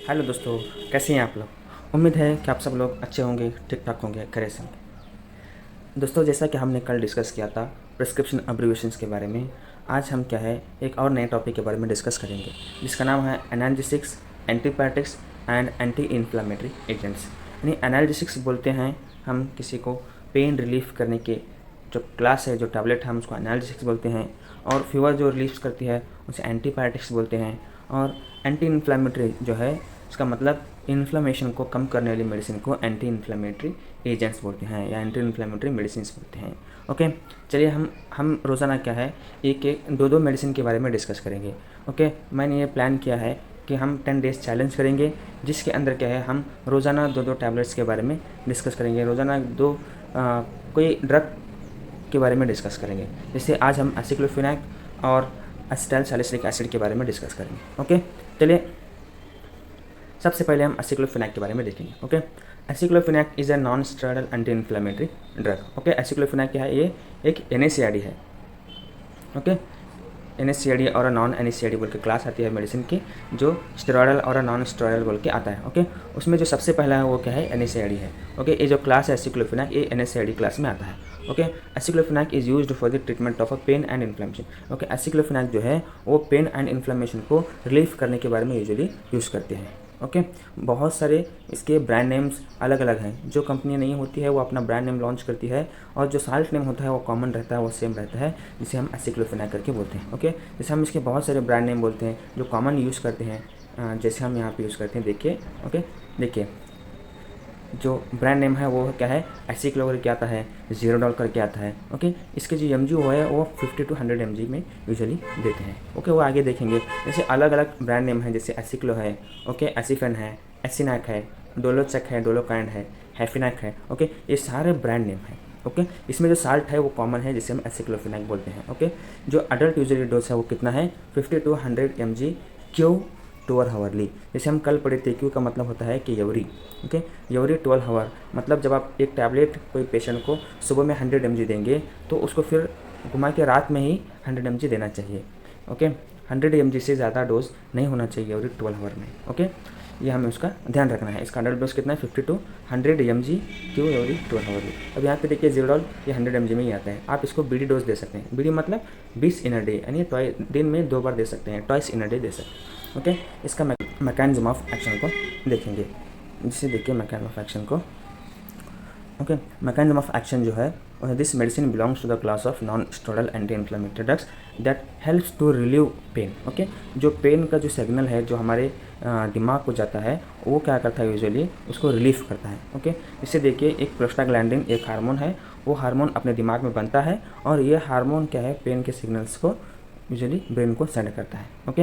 Hello दोस्तों, कैसे हैं आप लोग। उम्मीद है कि आप सब लोग अच्छे होंगे, ठीक ठाक होंगे, खैरियत से होंगे। दोस्तों, जैसा कि हमने कल डिस्कस किया था प्रिस्क्रिप्शन अब्रीविएशंस के बारे में, आज हम क्या है एक और नए टॉपिक के बारे में डिस्कस करेंगे जिसका नाम है analgesics, antibiotics and anti inflammatory agents. यानी एनाल्जेसिक्स बोलते हैं हम किसी को पेन रिलीफ करने के जो क्लास है, जो टैबलेट है, हम उसको एनाल्जेसिक्स बोलते हैं। और फीवर जो रिलीफ करती है उसे एंटीबायोटिक्स बोलते हैं। और एंटी इन्फ्लामेटरी जो है इसका मतलब इन्फ्लेमेशन को कम करने वाली मेडिसिन को एंटी इन्फ्लेमेटरी एजेंट्स बोलते हैं या एंटी इन्फ्लेमेटरी मेडिसिन बोलते हैं। ओके, चलिए हम रोज़ाना क्या है एक एक दो दो मेडिसिन के बारे में डिस्कस करेंगे। ओके, मैंने ये प्लान किया है कि हम 10 डेज़ चैलेंज करेंगे जिसके अंदर क्या है हम रोज़ाना दो दो टैबलेट्स के बारे में डिस्कस करेंगे। रोज़ाना कोई ड्रग के बारे में डिस्कस करेंगे। जैसे आज हम एसिक्लोफिनैक और एसिटाइल सैलिसिलिक एसिड के बारे में डिस्कस करेंगे। ओके, चलिए सबसे पहले हम एसिक्लोफिनैक के बारे में देखेंगे। Okay, aceclofenac is a non steroidal anti inflammatory drug. Okay, aceclofenac क्या है, ये एक NSAID है। ओके, NSAID और नॉन NSAID बोल के क्लास आती है मेडिसिन की, जो स्टेरॉइडल और नॉन स्टेरॉइडल बोल के आता है। ओके, उसमें जो सबसे पहला है वो क्या है, NSAID है। ओके, ये जो क्लास है एसिक्लोफिनैक, ये NSAID क्लास में आता है। Okay, aceclofenac is used for the treatment of a pain and inflammation. Okay, aceclofenac जो है वो पेन एंड इन्फ्लेमेशन को रिलीफ करने के बारे में यूजुअली यूज़ करते हैं। ओके, बहुत सारे इसके ब्रांड नेम्स अलग अलग हैं। जो कंपनियाँ नहीं होती है वो अपना ब्रांड नेम लॉन्च करती है, और जो साल्ट नेम होता है वो कॉमन रहता है, वो सेम रहता है, जिसे हम एसिक्लोफिनैक करके बोलते हैं। ओके, जैसे हम इसके बहुत सारे ब्रांड नेम बोलते हैं जो कॉमन यूज़ करते हैं, जैसे हम यहाँ पे यूज़ करते हैं। देखिए, ओके, देखिए जो ब्रांड नेम है वो क्या है, एसिक्लो करके आता है, ज़ीरोडॉल करके आता है। ओके, इसके जो MG है वो 50 to 100 mg में यूजुअली देते हैं। ओके, वो आगे देखेंगे। जैसे अलग अलग ब्रांड नेम है, जैसे एसिक्लो है, ओके, एसिफेन है, एसिनैक है, डोलोचेक है, डोलोकाइंड है, हैफिनैक है। ओके, ये सारे ब्रांड नेम हैं। ओके, इसमें जो साल्ट है वो कॉमन है, जिसे हम एसिक्लोफिनैक बोलते हैं। ओके, जो अडल्ट यूजुअली डोज है वो कितना है, 50 to 100 mg क्यू 12 हावरली। जैसे हम कल पढ़े थे, क्यू का मतलब होता है कि एवरी। ओके, एवरी 12 हावर मतलब जब आप एक टैबलेट कोई पेशेंट को सुबह में 100 mg देंगे तो उसको फिर घुमा के रात में ही 100 mg देना चाहिए। ओके, 100 mg से ज़्यादा डोज नहीं होना चाहिए एवरी 12 हावर में। ओके, ये हमें उसका ध्यान रखना है। इसका अडल्ट डोज कितना है, 50 to 100 mg Q every 12 hourly. अब यहाँ पे देखिए ज़ीरोडॉल ये 100 mg में ही आता है। आप इसको BD डोज दे सकते हैं। BD मतलब 20 इन अ डे, यानी दिन में 2 बार दे सकते हैं, twice in a day they सकते हैं। ओके, इसका मैकेनिज्म ऑफ एक्शन को देखेंगे। जिसे देखिए मैकेनिज्म ऑफ एक्शन को। ओके, मैकेनिज्म ऑफ एक्शन जो है, this medicine belongs to the class of non steroidal anti inflammatory drugs that helps to relieve pain. Okay, जो पेन का जो सिग्नल है जो हमारे दिमाग को जाता है वो क्या करता है, यूजुअली उसको रिलीफ करता है। ओके, इसे देखिए, एक प्रोस्टाग्लैंडिन एक हार्मोन है, वो हार्मोन अपने दिमाग में बनता है, और ये हार्मोन क्या है, पेन के सिग्नल्स को यूजुअली ब्रेन को सेंड करता है। ओके,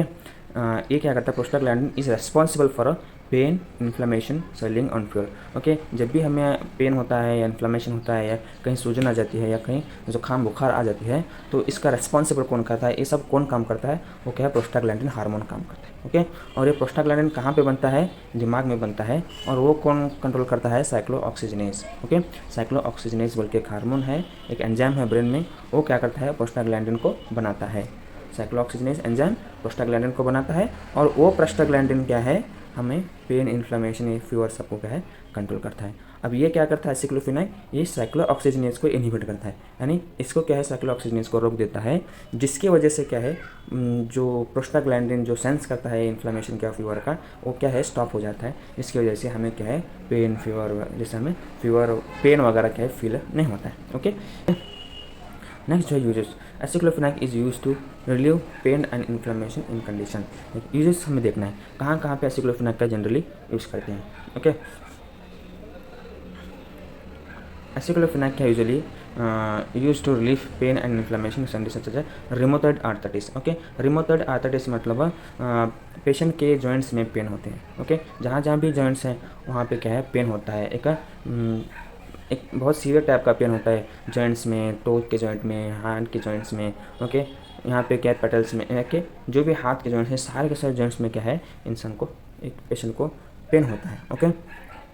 ये क्या करता है, prostaglandin is responsible for pain, inflammation, swelling on fever. Okay, जब भी हमें पेन होता है या इन्फ्लेमेशन होता है या कहीं सूजन आ जाती है या कहीं जुकाम बुखार आ जाती है, तो इसका रेस्पॉन्सिबल कौन करता है, ये सब कौन काम करता है, वो क्या है, प्रोस्टाग्लैंडिन हार्मोन काम करता है। ओके, और ये प्रोस्टाग्लैंडिन कहाँ पे बनता है, दिमाग में बनता है, और वो कौन कंट्रोल करता है, साइक्लोऑक्सीजनेज। ओके, साइक्लोऑक्सीजनेज बोल के एक हार्मोन है, एक एंजाइम है ब्रेन में, वो क्या करता है, प्रोस्टाग्लैंडिन को बनाता है। साइक्लोऑक्सीजनेज एंजाइम प्रोस्टाग्लैंडिन को बनाता है, और वो प्रोस्टाग्लैंडिन क्या है, हमें पेन, इन्फ्लेमेशन, फीवर सबको क्या है, कंट्रोल करता है। अब ये क्या करता है, एसिक्लोफिनैक, ये साइक्लोऑक्सीजनेज को इनहिबिट करता है, यानी इसको क्या है, साइक्लोऑक्सीजनेज को रोक देता है, जिसकी वजह से क्या है, जो प्रोस्टाग्लैंडिन जो सेंस करता है इन्फ्लेमेशन का, फीवर का, वो क्या है, स्टॉप हो जाता है। इसकी वजह से हमें क्या है, पेन, फीवर, जैसे हमें फीवर, पेन वगैरह क्या है, फील नहीं होता है। ओके, नेक्स्ट जो uses, aceclofenac is use to relieve pain and inflammation in condition. Uses हमें देखना है कहाँ कहाँ पे एसिक्लोफिनैक का जनरली यूज़ करते हैं। ओके, एसिक्लोफिनैक क्या usually use to relieve pain and inflammation condition such as rheumatoid arthritis. Okay, rheumatoid arthritis मतलब पेशेंट के जॉइंट्स में पेन होते हैं। ओके, जहाँ जहाँ भी जॉइंट्स हैं वहाँ पे क्या है, पेन होता है। एक बहुत सीवियर टाइप का पेन होता है जॉइंट्स में, टो के जॉइंट में, हैंड के जॉइंट्स में। ओके, यहाँ पे क्या पेटल्स में, के जो भी हाथ के जॉइंट्स हैं, सारे के सारे जॉइंट्स में क्या है, इंसान को, एक पेशेंट को पेन होता है। ओके,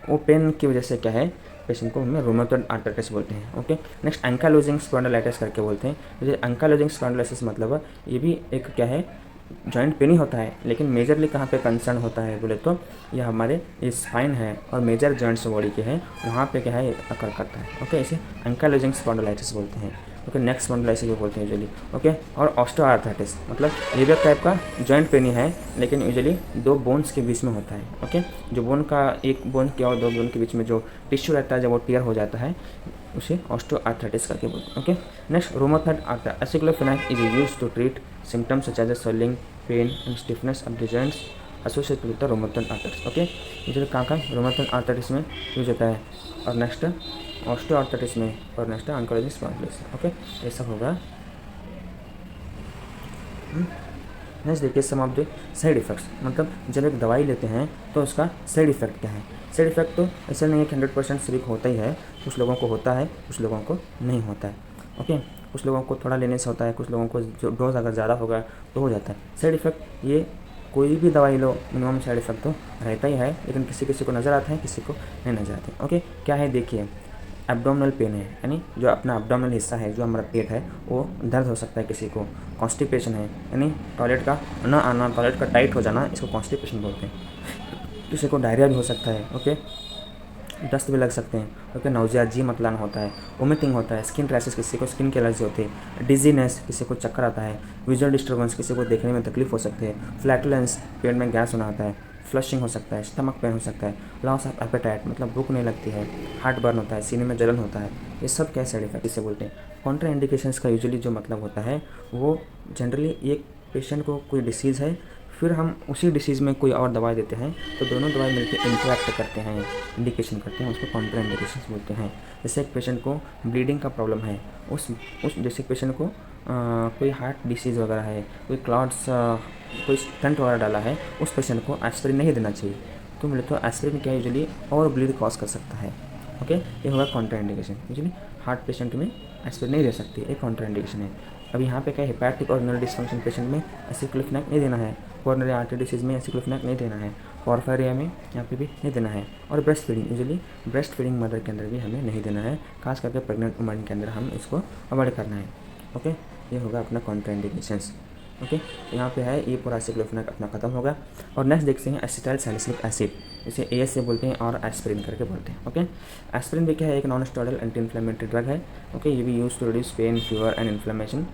वो पेन की वजह से क्या है, पेशेंट को हमें रूमेटॉइड आर्थराइटिस बोलते हैं। ओके, नेक्स्ट एंकालोजिंग स्पॉन्डिलाइटिस करके बोलते हैं। जैसे एंकालोजिंग स्पॉन्डिलाइटिस मतलब ये भी एक क्या है, जॉइंट पेन ही होता है, लेकिन मेजरली कहाँ पे कंसर्न होता है बोले तो ये हमारे ये स्पाइन है और मेजर जॉइंट्स बॉडी के हैं, वहाँ पे क्या है अकर करता है। ओके, इसे एंकाइलोजिंग स्पॉन्डिलाइटिस बोलते हैं। ओके, नेक स्पॉन्डिलाइटिस भी बोलते हैं यूजुअली। ओके, और ऑस्टियोआर्थराइटिस मतलब ये भी एक टाइप का जॉइंट पेन ही है, लेकिन यूजुअली दो बोन्स के बीच में होता है। ओके, जो बोन का एक बोन के और दो बोन के बीच में जो टिश्यू रहता है जब वो टियर हो जाता है उसे ऑस्टियोआर्थराइटिस करके बोलते हैं। Okay, next rheumatoid arthritis aceclofenac is used to treat symptoms such as swelling, pain and stiffness of the joints associated with the rheumatoid arthritis। Okay, ये जो कहाँ rheumatoid arthritis में यूज होता है, और नेक्स्ट ऑस्टियोआर्थराइटिस में, और नेक्स्ट एंकाइलोजिंग स्पॉन्डिलाइटिस। ओके, ये सब होगा। नेक्स्ट देखिए सम ऑफ द साइड इफेक्ट्स, मतलब जब एक दवाई लेते हैं तो उसका साइड इफेक्ट क्या है। साइड इफेक्ट तो ऐसा नहीं है कि 100% सिर्फ होता ही है, कुछ लोगों को होता है, कुछ लोगों को नहीं होता है। ओके, कुछ लोगों को थोड़ा लेने से होता है, कुछ लोगों को जो डोज अगर ज़्यादा होगा तो हो जाता है। साइड इफ़ेक्ट ये कोई भी दवाई लो मिनिमम साइड इफ़ेक्ट तो रहता ही है, लेकिन किसी किसी को नज़र आता है, किसी को नहीं नज़र आते। ओके, क्या है देखिए, एब्डोमिनल पेन है, यानी जो अपना एब्डोमिनल हिस्सा है, जो हमारा पेट है वो दर्द हो सकता है किसी को। कॉन्स्टिपेशन है, यानी टॉयलेट का न आना, टॉयलेट का टाइट हो जाना, इसको कॉन्स्टिपेशन बोलते हैं। किसी को डायरिया भी हो सकता है। ओके, दस्त भी लग सकते हैं। ओके, नाउजिया जी मतलान होता है, वोमिटिंग होता है, स्किन रैशेस किसी को स्किन की एलर्जी होती है, डिजीनेस किसी को चक्कर आता है, विजुअल डिस्टर्बेंस किसी को देखने में तकलीफ हो सकती है, फ्लैटुलेंस पेट में गैस होना आता है, फ्लशिंग हो सकता है, स्टमक पेन हो सकता है, लॉस ऑफ एपेटाइट मतलब भूख नहीं लगती है, हार्ट बर्न होता है, सीने में जलन होता है। ये सब क्या साइड इफेक्ट इसे बोलते हैं। कॉन्ट्रा इंडिकेशंस का यूजुअली जो मतलब होता है वो जनरली एक पेशेंट को कोई डिसीज़ है, फिर हम उसी डिसीज़ में कोई और दवाई देते हैं तो दोनों दवाई मिलकर इंटरेक्ट करते हैं, इंडिकेशन करते हैं, उसको कॉन्ट्रा इंडिकेशंस बोलते हैं। जैसे एक पेशेंट को ब्लीडिंग का प्रॉब्लम है, उस जैसे पेशेंट को कोई हार्ट डिसीज़ वगैरह है, कोई क्लॉट्स, कोई स्टंट वगैरह डाला है, उस पेशेंट को एस्पिरिन नहीं देना चाहिए। तो मिले तो एस्पिरिन क्या यूजुअली और ब्लीड कॉज कर सकता है। ओके, ये होगा Contra indication. Usually heart patient में एस्पिरिन नहीं दे सकती, एक कॉन्ट्रा इंडिकेशन है। अब यहाँ पे क्या, हेपैटिक और रीनल डिस्फंक्शन पेशेंट में एसिक्लोफेनाक नहीं देना है, कोरोनरी आर्टरी डिसीज़ में एसिक्लोफेनाक नहीं देना है, पॉर्फायरिया में यहाँ पे भी नहीं देना है, और breast feeding usually breast feeding mother के अंदर भी हमें नहीं देना है, खास करके प्रेग्नेंट वुमन के अंदर हम इसको अवॉइड करना है। ओके, ये होगा अपना कॉन्ट्रा इंडिकेशंस। ओके, यहाँ पे है ये पूरा एसिक्लोफेनाक अपना खत्म होगा। और नेक्स्ट देखते हैं एसिटाइल सैलिसिलिक एसिड, इसे AS से बोलते हैं और एस्पिरिन करके बोलते हैं। ओके, एस्पिरिन भी क्या है, एक non steroidal anti inflammatory drug है। ओके, ये भी use to reduce pain, fever and inflammation,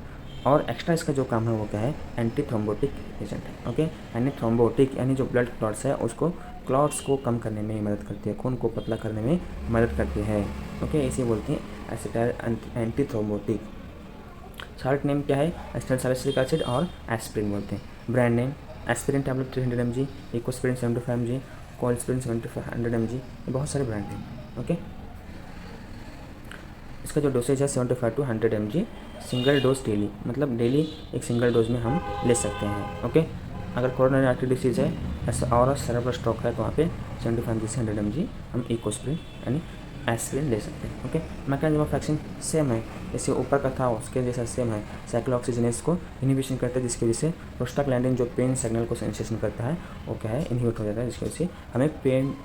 और एक्स्ट्रा इसका जो काम है वो क्या है, एंटी थ्रोम्बोटिक एजेंट है। ओके, एंटी थ्रोम्बोटिक यानी जो ब्लड क्लॉट्स है उसको क्लॉट्स को कम करने में मदद करती है, खून को पतला करने में मदद करती है। ओके, इसे बोलते हैं acetyl anti thrombotic. Short name क्या है, एसिटाइल सैलिसिलिक एसिड और एस्पिरिन बोलते हैं। Brand name aspirin tablet 300 mg, इकोस्पिरिन 75 mg, कोल्डस्पिरिन 7500 mg, ये बहुत सारे ब्रांड हैं। ओके, इसका जो डोसेज है 75 to 100 mg single dose daily, मतलब डेली एक सिंगल डोज में हम ले सकते हैं। ओके, अगर कोरोनरी आर्टरी डिसीज़ है ऐसा और सेरेब्रल स्ट्रोक है तो वहाँ पे 75 mg से 100 mg हम इकोस्पिरिन यानी एस्पिरिन ले सकते हैं। Okay, mechanism of action same है, जैसे ऊपर का था उसके जैसा सेम है, साइक्लोऑक्सीजनेस को इनहिबिशन करता है, जिसकी वजह से प्रोस्टाग्लैंडिन जो पेन सिग्नल को सेंसेशन करता है वो क्या है, इनहिबिट हो जाता है, जिसकी वजह से हमें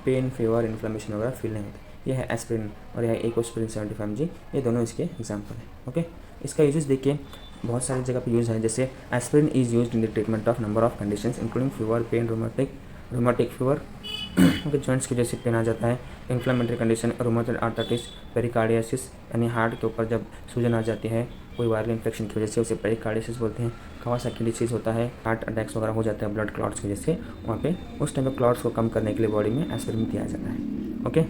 पेन फीवर इन्फ्लेमेशन वगैरह फील नहीं होता। ये है एस्पिरिन और यह है इकोस्पिरिन 75 mg, ये दोनों इसके एग्जाम्पल हैं। ओके, इसका यूज देखिए बहुत सारी जगह पे यूज़ है, जैसे aspirin is used in the treatment of number of conditions including fever, pain, rheumatic fever, उनके जॉइंट्स की जैसे पेन आ जाता है, inflammatory condition, rheumatoid arthritis, pericarditis यानी हार्ट के ऊपर जब सूजन आ जाती है कोई वायरल इन्फेक्शन की वजह से, उसे पेरिकार्डियासिस बोलते हैं। कावासाकी डिसीज़ होता है, हार्ट अटैक्स वगैरह हो जाता है ब्लड क्लॉट्स की वजह से, वहाँ पे उस टाइम पे क्लॉट्स को कम करने के लिए बॉडी में एस्पिरिन दिया जाता है। ओके,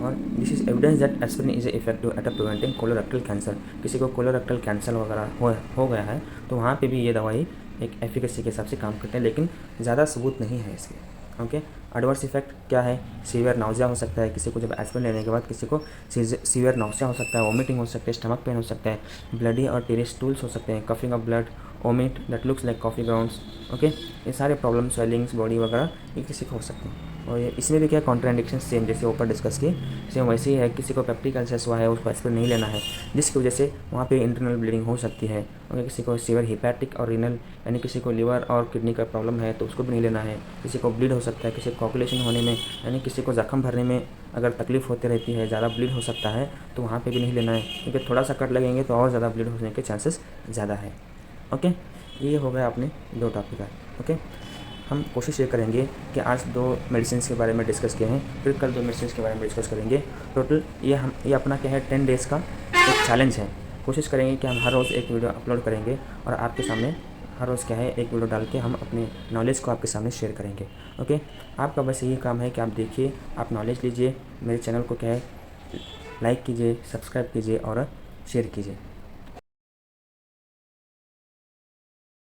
और this is evidence that aspirin is effective eight preventing colorectal cancer. किसी को कोलोरेक्टल कैंसर वगैरह हो गया है तो वहाँ पे भी ये दवाई एक एफिकेसी के हिसाब से काम करते हैं, लेकिन ज़्यादा सबूत नहीं है इसके। ओके, एडवर्स इफेक्ट क्या है, सीवियर नाउजिया हो सकता है, किसी को जब एस्पिरिन लेने के बाद किसी को सीवियर नाउजिया हो सकता है, वोमिटिंग हो सकता है, स्टमक पेन हो सकता है, ब्लडी और टेरी स्टूल्स हो सकते हैं, coughing of blood, omit that looks like coffee grounds. Okay, ये सारे प्रॉब्लम, स्वेलिंग्स बॉडी वगैरह ये किसी को हो सकते हैं। और इसमें भी क्या कॉन्ट्राइंडिकेशन सेम जैसे ऊपर डिस्कस किए सेम वैसे ही है, किसी को पेप्टिक अल्सर हुआ है उसको एस्पिरिन नहीं लेना है, जिसकी वजह से वहाँ पे इंटरनल ब्लीडिंग हो सकती है। ओके, किसी को सीवियर हिपैटिक और रीनल यानी किसी को लिवर और किडनी का प्रॉब्लम है तो उसको भी नहीं लेना है, किसी को ब्लीड हो सकता है, किसी को कोगुलेशन होने में यानी किसी को जख्म भरने में अगर तकलीफ होती रहती है, ज़्यादा ब्लीड हो सकता है तो वहाँ पर भी नहीं लेना है, क्योंकि थोड़ा सा कट लगेंगे तो और ज़्यादा ब्लीड होने के चांसेस ज़्यादा है। ओके, ये हो गया अपने 2 टॉपिक है। ओके, हम कोशिश ये करेंगे कि आज 2 मेडिसिन के बारे में डिस्कस किए हैं, फिर कल 2 मेडिसिन के बारे में डिस्कस करेंगे। टोटल ये अपना क्या है 10 डेज़ का एक चैलेंज है। कोशिश करेंगे कि हम हर रोज़ एक वीडियो अपलोड करेंगे और आपके सामने हर रोज़ क्या है एक वीडियो डाल के हम अपने नॉलेज को आपके सामने शेयर करेंगे। ओके, आपका बस यही काम है कि आप देखिए, आप नॉलेज लीजिए, मेरे चैनल को क्या है लाइक कीजिए, सब्सक्राइब कीजिए और शेयर कीजिए।